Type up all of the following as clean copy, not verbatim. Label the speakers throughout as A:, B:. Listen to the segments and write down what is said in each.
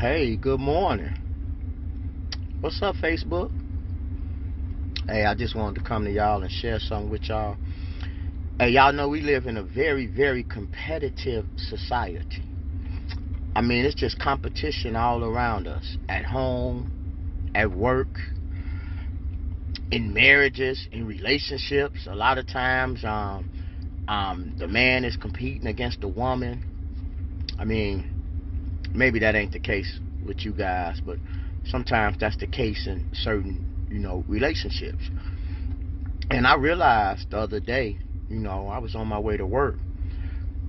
A: Hey, good morning. What's up, Facebook? Hey, I just wanted to come to y'all and share something with y'all. Hey, y'all know we live in a very, very competitive society. I mean, it's just competition all around us. At home, at work, in marriages, in relationships. A lot of times, the man is competing against the woman. I mean, maybe that ain't the case with you guys, but sometimes that's the case in certain, relationships. And I realized the other day, I was on my way to work,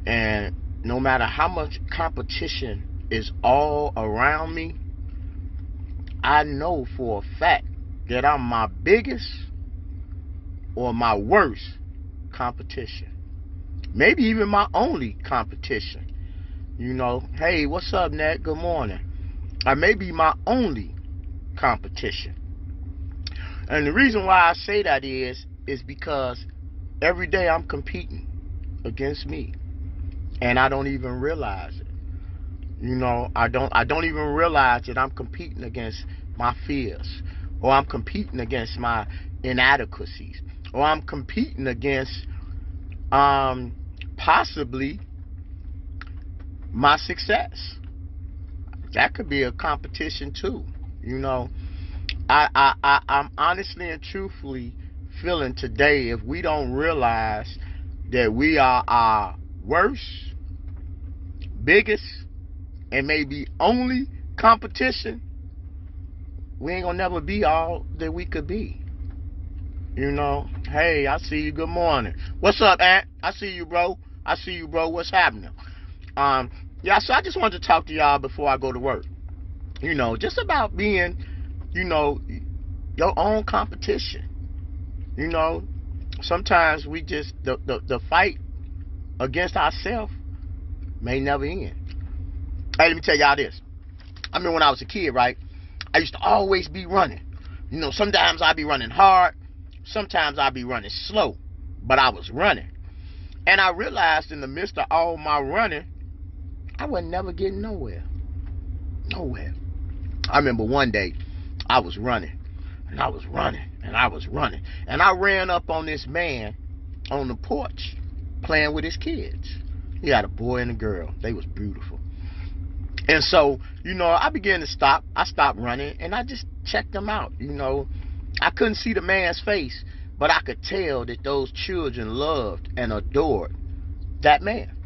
A: and no matter how much competition is all around me, I know for a fact that I'm my biggest or my worst competition. Maybe even my only competition. Hey, what's up, Nat? Good morning. I may be my only competition. And the reason why I say that is because every day I'm competing against me, and I don't even realize it. I don't even realize that I'm competing against my fears, or I'm competing against my inadequacies, or I'm competing against possibly my success. That could be a competition too. I'm honestly and truthfully feeling today, if we don't realize that we are our worst, biggest, and maybe only competition, we ain't gonna never be all that we could be. Hey, I see you. Good morning. What's up, Aunt? I see you, bro. I see you, bro. What's happening? Um, yeah, so I just wanted to talk to y'all before I go to work. Just about being, you know, your own competition. You know, Sometimes we just the fight against ourselves may never end. Hey, let me tell y'all this. I remember when I was a kid, right? I used to always be running. Sometimes I'd be running hard, sometimes I'd be running slow, but I was running. And I realized in the midst of all my running, I was never getting nowhere. Nowhere. I remember one day I was running, and I was running, and I was running, and I ran up on this man on the porch playing with his kids. He had a boy and a girl. They was beautiful. And so, I began to stop. I stopped running, and I just checked them out. I couldn't see the man's face, but I could tell that those children loved and adored that man.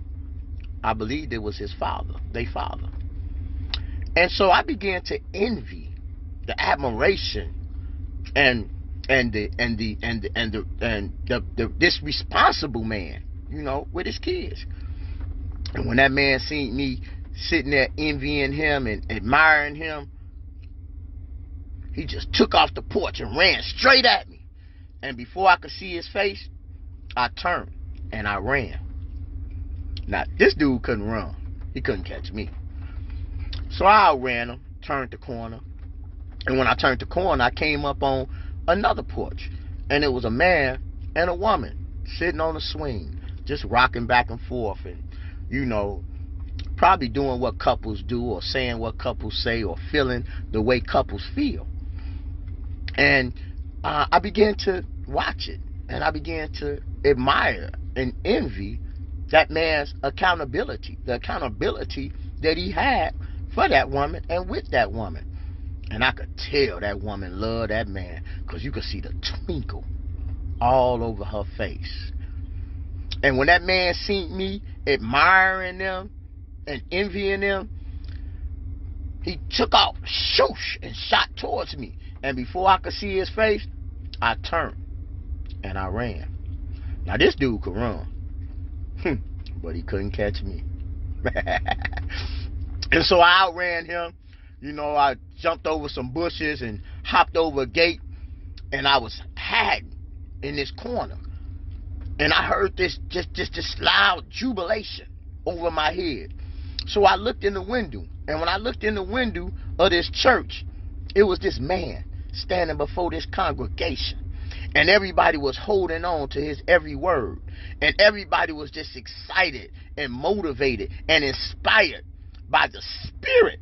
A: I believed it was his father, their father. And so I began to envy the admiration and this responsible man, with his kids. And when that man seen me sitting there envying him and admiring him, he just took off the porch and ran straight at me. And before I could see his face, I turned and I ran. Now, this dude couldn't run. He couldn't catch me. So I outran him, turned the corner. And when I turned the corner, I came up on another porch. And it was a man and a woman sitting on a swing, just rocking back and forth and, probably doing what couples do or saying what couples say or feeling the way couples feel. And I began to watch it, and I began to admire and envy that man's accountability, the accountability that he had for that woman and with that woman. And I could tell that woman loved that man, because you could see the twinkle all over her face. And when that man seen me admiring them and envying them, he took off, shoosh, and shot towards me. And before I could see his face, I turned and I ran. Now this dude could run, but he couldn't catch me. And so I outran him. I jumped over some bushes and hopped over a gate, and I was hiding in this corner. And I heard this loud jubilation over my head. So I looked in the window, and when I looked in the window of this church, it was this man standing before this congregation. And everybody was holding on to his every word. And everybody was just excited and motivated and inspired by the spirit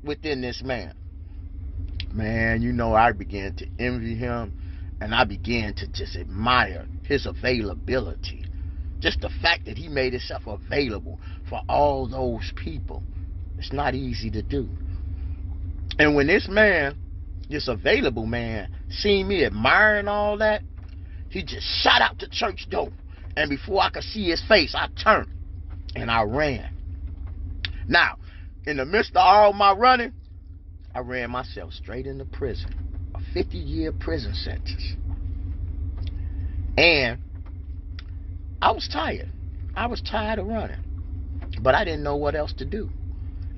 A: within this man. Man, you know, I began to envy him, and I began to just admire his availability. Just the fact that he made himself available for all those people. It's not easy to do. And when this man, this available man, seen me admiring all that, he just shot out the church door. And before I could see his face, I turned and I ran. Now, in the midst of all my running, I ran myself straight into prison. A 50-year prison sentence. And I was tired. I was tired of running. But I didn't know what else to do.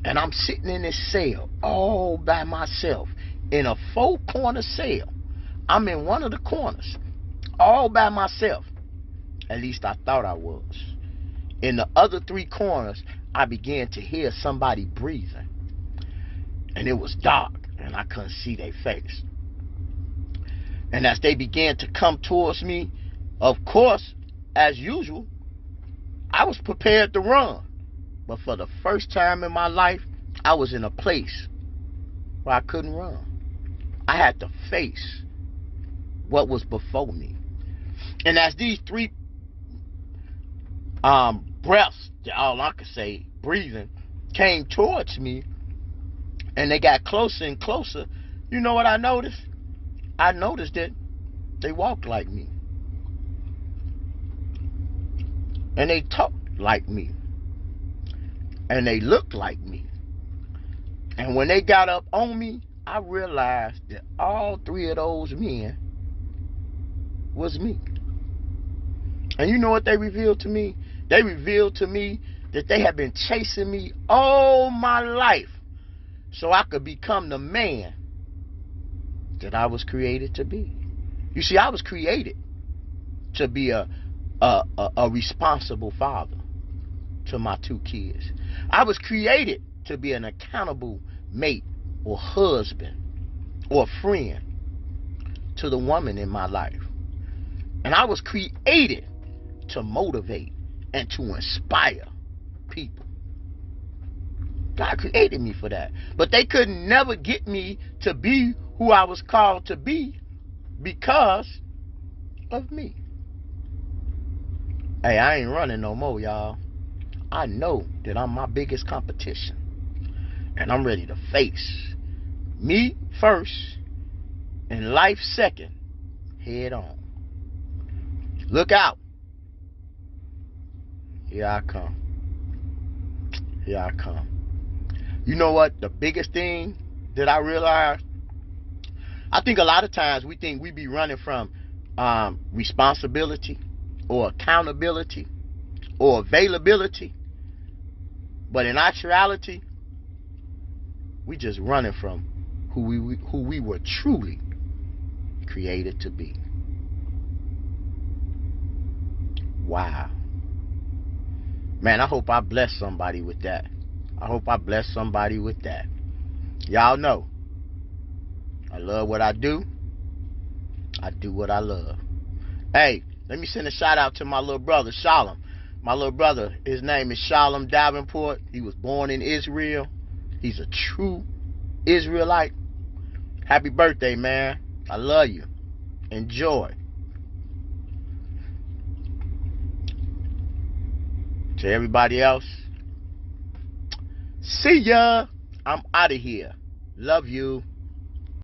A: And I'm sitting in this cell all by myself in a 4-corner cell. I'm in one of the corners all by myself. At least I thought I was. In the other 3 corners, I began to hear somebody breathing. And it was dark, and I couldn't see their face. And as they began to come towards me, of course, as usual, I was prepared to run. But for the first time in my life, I was in a place where I couldn't run. I had to face what was before me. And as these 3 breaths, all I could say, breathing, came towards me, and they got closer and closer, you know what I noticed? I noticed that they walked like me. And they talked like me. And they looked like me. And when they got up on me, I realized that all 3 of those men was me. And you know what they revealed to me? They revealed to me that they had been chasing me all my life so I could become the man that I was created to be. You see, I was created to be a responsible father to my 2 kids. I was created to be an accountable mate or husband or friend to the woman in my life. And I was created to motivate and to inspire people. God created me for that. But they could never get me to be who I was called to be because of me. Hey, I ain't running no more, y'all. I know that I'm my biggest competition. And I'm ready to face me first and life second, head on. Look out. Here I come. Here I come. You know what? The biggest thing that I realized, I think a lot of times we think we be running from responsibility or accountability or availability. But in actuality, we just running from who we were truly created to be. Wow. Man, I hope I bless somebody with that. I hope I bless somebody with that. Y'all know, I love what I do. I do what I love. Hey, let me send a shout out to my little brother, Shalom. My little brother, his name is Shalom Davenport. He was born in Israel. He's a true Israelite. Happy birthday, man. I love you. Enjoy. To everybody else, see ya. I'm out of here. Love you.